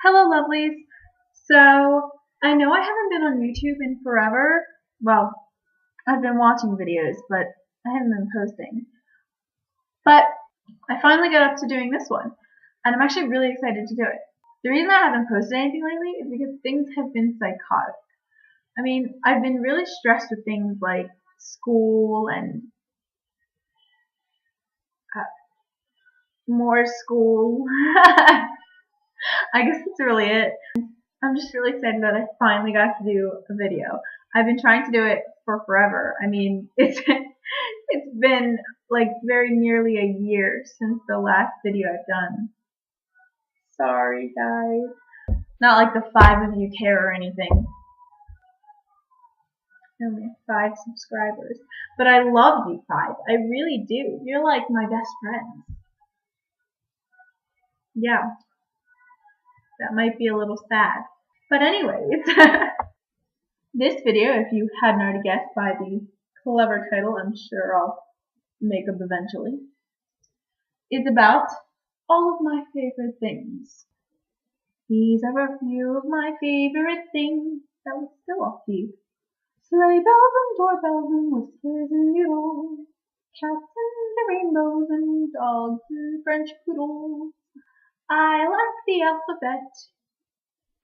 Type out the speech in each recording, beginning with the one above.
Hello, lovelies. So, I know I haven't been on YouTube in forever. Well, I've been watching videos, but I haven't been posting. But I finally got up to doing this one, and I'm actually really excited to do it. The reason I haven't posted anything lately is because things have been psychotic. I mean, I've been really stressed with things like school and more school. I guess that's really it. I'm just really excited that I finally got to do a video. I've been trying to do it for forever. I mean, it's been like very nearly a year since the last video I've done. Sorry, guys. Not like the 5 of you care or anything. I only have 5 subscribers. But I love you 5. I really do. You're like my best friends. Yeah. That might be a little sad. But anyways, this video, if you hadn't already guessed by the clever title, I'm sure I'll make up eventually, is about all of my favorite things. These are a few of my favorite things that will still off you. Sleighbells and doorbells and whiskers and noodles, cats and rainbows and dogs and French poodles. I like the alphabet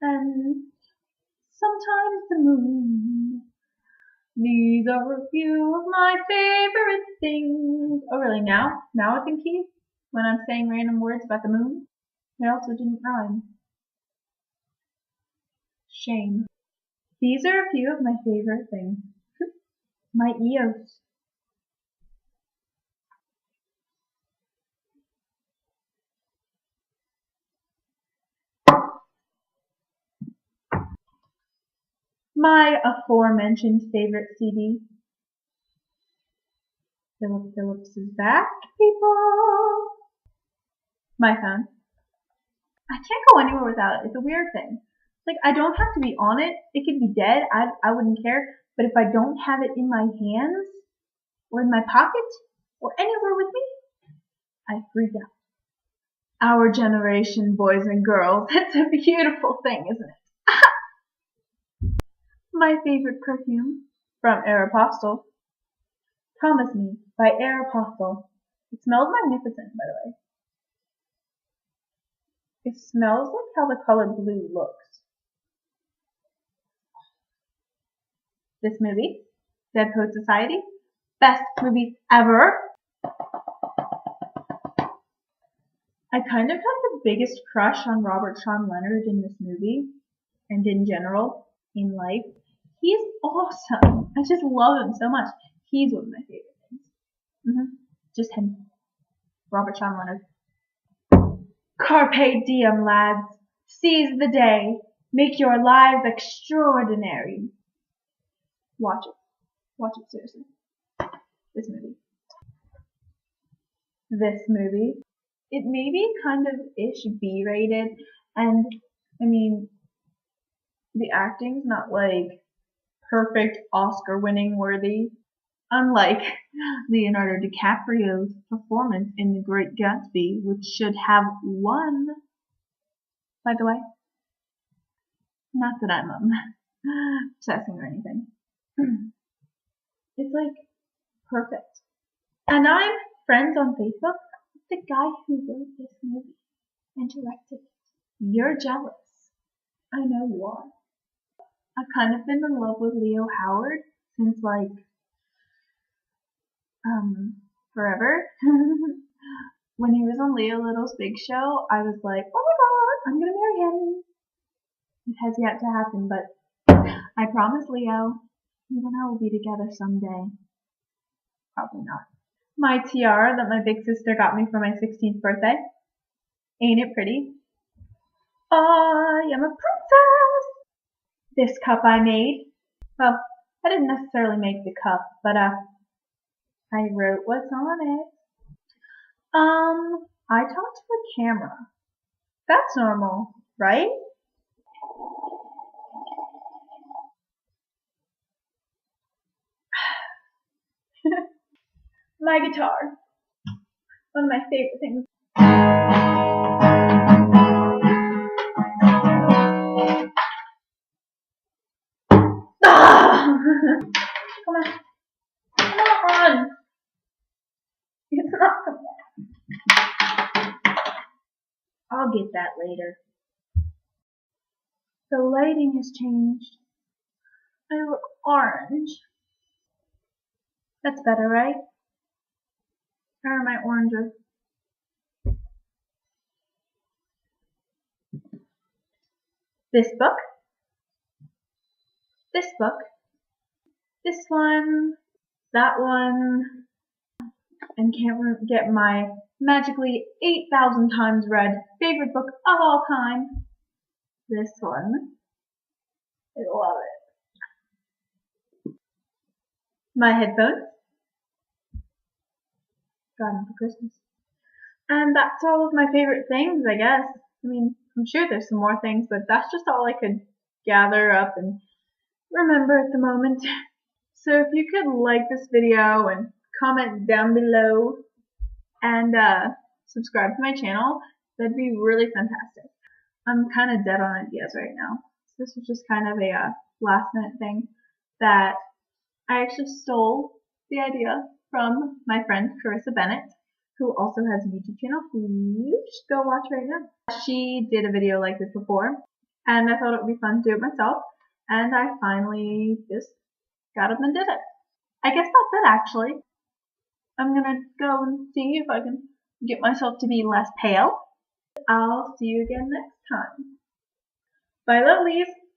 and sometimes the moon. These are a few of my favorite things. Oh, really? Now I can keep when I'm saying random words about the moon? It also didn't rhyme. Shame. These are a few of my favorite things. My ears. My aforementioned favorite CD. Philip Phillips is back, people. My phone. I can't go anywhere without it. It's a weird thing. Like, I don't have to be on it. It could be dead. I wouldn't care. But if I don't have it in my hands, or in my pocket, or anywhere with me, I freak out. Our generation, boys and girls. It's a beautiful thing, isn't it? My favorite perfume, from Aeropostale. Promise Me, by Aeropostale. It smells magnificent, by the way. It smells like how the color blue looks. This movie, Dead Poet Society, best movie ever. I kind of had the biggest crush on Robert Sean Leonard in this movie, and in general, in life. He's awesome. I just love him so much. He's one of my favorite things. Just him. Robert Sean Leonard. Carpe diem, lads. Seize the day. Make your lives extraordinary. Watch it. Watch it seriously. This movie. This movie. It may be kind of ish B-rated, and I mean, the acting's not like perfect Oscar-winning worthy. Unlike Leonardo DiCaprio's performance in The Great Gatsby, which should have won, by the way. Not that I'm obsessing or anything. It's like perfect. And I'm friends on Facebook with the guy who wrote this movie and directed it. You're jealous. I know you are. I've kind of been in love with Leo Howard since like forever. When he was on Leo Little's Big Show, I was like, oh my god, I'm gonna marry him. It has yet to happen, but I promise Leo, you and I will be together someday. Probably not. My tiara that my big sister got me for my 16th birthday. Ain't it pretty? I am a princess! This cup I made. Well, I didn't necessarily make the cup, but I wrote what's on it. I talked to a camera. That's normal, right? My guitar. One of my favorite things. I'll get that later. The lighting has changed. I look orange. That's better, right? Or am I oranger? This book. This book. This one. That one. And can't get my magically 8,000 times read favorite book of all time. This one. I love it. My headphones. Got them for Christmas. And that's all of my favorite things, I guess. I mean, I'm sure there's some more things, but that's just all I could gather up and remember at the moment. So if you could like this video and comment down below and subscribe to my channel, that'd be really fantastic. I'm kind of dead on ideas right now. So this was just kind of a last minute thing that I actually stole the idea from my friend Carissa Bennett, who also has a YouTube channel who you should go watch right now. She did a video like this before, and I thought it would be fun to do it myself, and I finally just got up and did it. I guess that's it actually. I'm gonna go and see if I can get myself to be less pale. I'll see you again next time. Bye, lovelies!